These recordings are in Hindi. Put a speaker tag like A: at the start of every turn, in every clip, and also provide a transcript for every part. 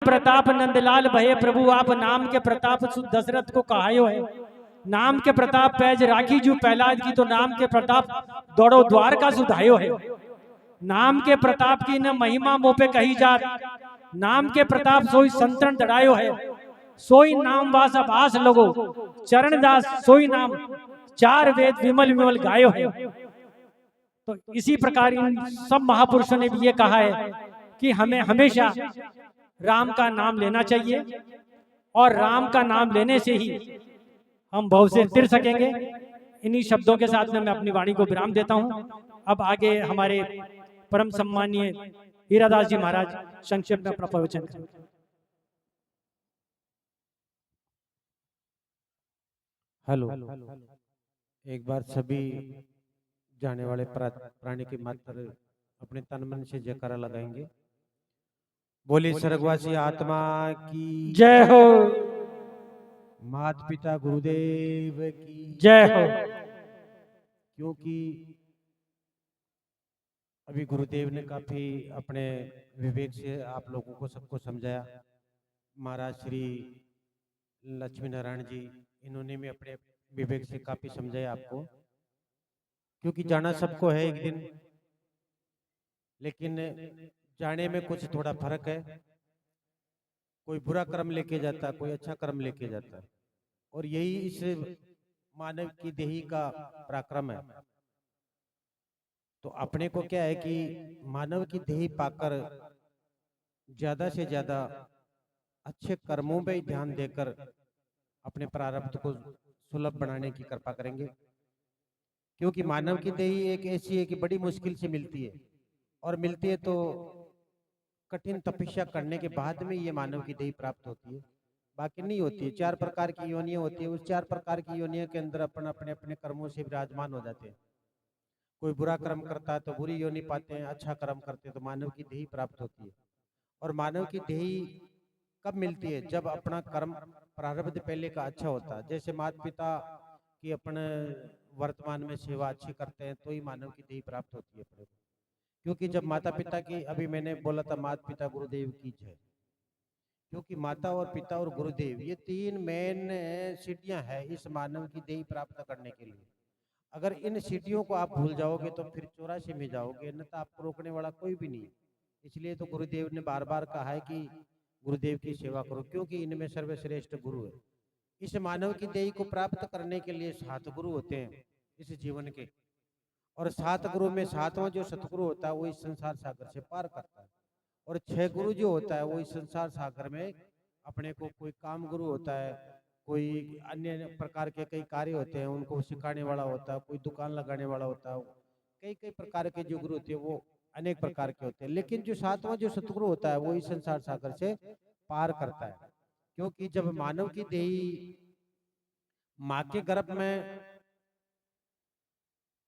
A: प्रताप नंदलाल भये प्रभु आप, नाम के प्रताप सुत दशरथ को कहायो है। नाम के प्रताप पैज राखी जू पहलाद की, तो नाम के प्रताप दौड़ो द्वार का सुधायो है। नाम के प्रताप की न महिमा मोह पे कही जात, नाम के प्रताप सोई संतन दड़ायो है। सोई नाम वास अभास लोगो, चरण दास सोई नाम, चार वेद विमल विमल गायो है। तो इसी प्रकार इन सब महापुरुषों ने भी ये कहा है कि हमें हमेशा राम का नाम लेना चाहिए, और राम का नाम लेने से ही हम भव से तिर सकेंगे। इन्हीं शब्दों के साथ में मैं अपनी वाणी को विराम देता हूं। अब आगे हमारे परम सम्मानीय हीरादास जी महाराज संक्षेप में अपना प्रवचन करेंगे।
B: हेलो, एक बार सभी जाने वाले प्राणी के मात्र अपने तन मन से जयकारा लगाएंगे। बोली स्वर्गवासी आत्मा की
A: जय हो,
B: माता पिता गुरुदेव की
A: जय हो।
B: क्योंकि अभी गुरुदेव ने काफी अपने विवेक से आप लोगों को सबको समझाया। महाराज श्री लक्ष्मी नारायण जी, इन्होंने भी अपने विवेक से काफी समझाया आपको, क्योंकि जाना सबको है एक दिन, लेकिन जाने में कुछ थोड़ा फर्क है। कोई बुरा कर्म लेके जाता, कोई अच्छा कर्म लेके जाता, और यही इस मानव की देही का पराक्रम है। तो अपने को क्या है कि मानव की देही पाकर ज्यादा से ज्यादा अच्छे कर्मों पे ध्यान देकर अपने प्रारब्ध को सुलभ बनाने की कृपा करेंगे। क्योंकि मानव की देही एक ऐसी है कि बड़ी मुश्किल से मिलती है, और मिलती है तो कठिन तपस्या करने के बाद में ये मानव की देही प्राप्त होती है, बाकी नहीं होती है। 4 प्रकार की योनियां होती है, उस 4 प्रकार की योनियों के अंदर अपन अपने अपने कर्मों से विराजमान हो जाते हैं। कोई बुरा कर्म करता है तो बुरी योनि पाते हैं, अच्छा कर्म करते हैं तो मानव की देही प्राप्त होती है। और मानव की देही कब मिलती है? जब अपना कर्म प्रारब्ध पहले का अच्छा होता है। जैसे माता पिता की अपने वर्तमान में सेवा अच्छी करते हैं तो ही मानव की देही प्राप्त होती है अपने को। क्योंकि जब माता पिता की, अभी मैंने बोला था माता पिता गुरुदेव की जय, क्योंकि माता और पिता और गुरुदेव ये 3 मेन सीढ़ियां हैं इस मानव की देही प्राप्त करने के लिए। अगर इन सीढ़ियों को आप भूल जाओगे तो फिर 84 में जाओगे, न तो आपको रोकने वाला कोई भी नहीं। इसलिए तो गुरुदेव ने बार बार कहा है कि गुरुदेव की सेवा करो, क्योंकि इनमें सर्वश्रेष्ठ गुरु है। इस मानव की देही को प्राप्त करने के लिए 7 गुरु होते हैं इस जीवन के, और 7 गुरु में 7वां जो सतगुरु होता है वो इस संसार सागर से पार करता है। और 6 गुरु जो होता है वो इस संसार सागर में अपने को, कोई काम गुरु होता है, कोई अन्य प्रकार के कई कार्य होते हैं उनको सिखाने वाला होता है, कोई दुकान लगाने वाला होता है, कई कई प्रकार के जो गुरु होते हैं वो अनेक प्रकार के होते हैं। लेकिन जो 7वां जो सतगुरु होता है वो इस संसार सागर से पार करता है। क्योंकि जब मानव की देही माँ के गर्भ में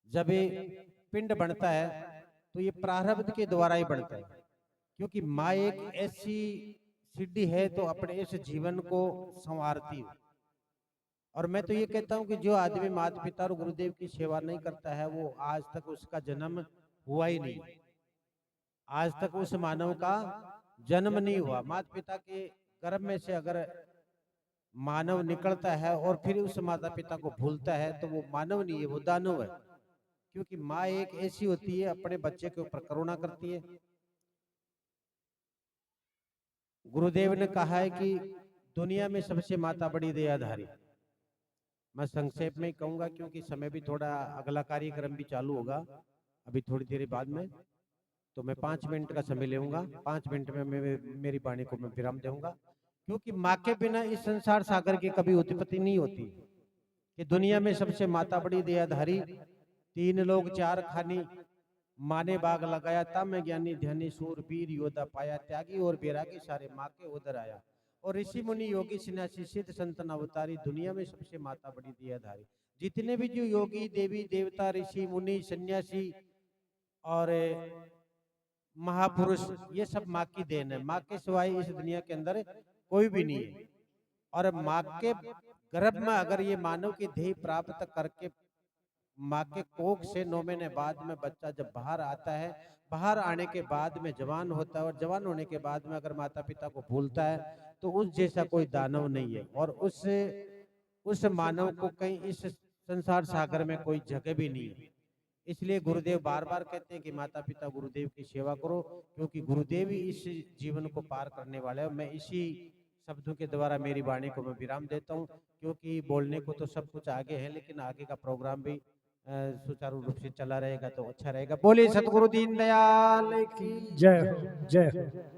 B: जब ये पिंड बनता है तो ये प्रारब्ध के द्वारा ही बनता है। क्योंकि माँ एक ऐसी सिद्धि है तो अपने इस जीवन को संवारती है। और मैं तो ये कहता हूँ कि जो आदमी माता पिता और गुरुदेव की सेवा नहीं करता है वो आज तक उसका जन्म हुआ ही नहीं। आज तक उस मानव का जन्म नहीं हुआ। माता पिता के गर्भ में से अगर मानव निकलता है और फिर उस माता पिता को भूलता है तो वो मानव नहीं है, वो दानव है। क्योंकि माँ एक ऐसी होती है, अपने बच्चे के ऊपर करुणा करती है। गुरुदेव ने कहा है कि दुनिया में सबसे माता बड़ी दयाधारी। मैं संक्षेप में ही कहूंगा क्योंकि समय भी थोड़ा, अगला कार्यक्रम भी चालू होगा अभी थोड़ी देर बाद में, तो मैं 5 मिनट का समय लेऊंगा। 5 मिनट में मेरी वाणी को मैं विराम दूंगा। क्योंकि माँ के बिना इस संसार सागर की कभी उत्पत्ति नहीं होती। कि दुनिया में सबसे माता बड़ी दयाधारी, 3 लोग 4 खानी, माने बाग लगाया, तब में ज्ञानी ध्यानी सूर वीर योद्धा पाया, त्यागी और बैरागी सारे माँ के उधर आया। और ऋषि मुनि योगी सन्यासी सिद्ध संतन अवतारी, दुनिया में सबसे माता बड़ी दयाधारी। जितने भी जो योगी देवी देवता ऋषि मुनि सन्यासी और महापुरुष, ये सब माँ की देन है। माँ के सिवाय इस दुनिया के अंदर कोई भी नहीं है। और माँ के गर्भ में अगर ये मानव की देह प्राप्त करके माँ के कोख से 9 महीने बाद में बच्चा जब बाहर आता है बाहर आने के बाद में जवान होता है, और जवान होने के बाद में अगर माता पिता को भूलता है तो उस जैसा कोई दानव नहीं है, और उस मानव को कहीं इस संसार सागर में कोई जगह भी नहीं है। इसलिए गुरुदेव बार बार कहते हैं कि माता पिता गुरुदेव की सेवा करो, क्योंकि गुरुदेव ही इस जीवन को पार करने वाले हैं। मैं इसी शब्दों के द्वारा मेरी वाणी को मैं विराम देता हूँ, क्योंकि बोलने को तो सब कुछ आगे है, लेकिन आगे का प्रोग्राम भी सुचारू रूप से चला रहेगा तो अच्छा रहेगा। बोले सतगुरु दीन दयाल की
A: जय हो, जय हो।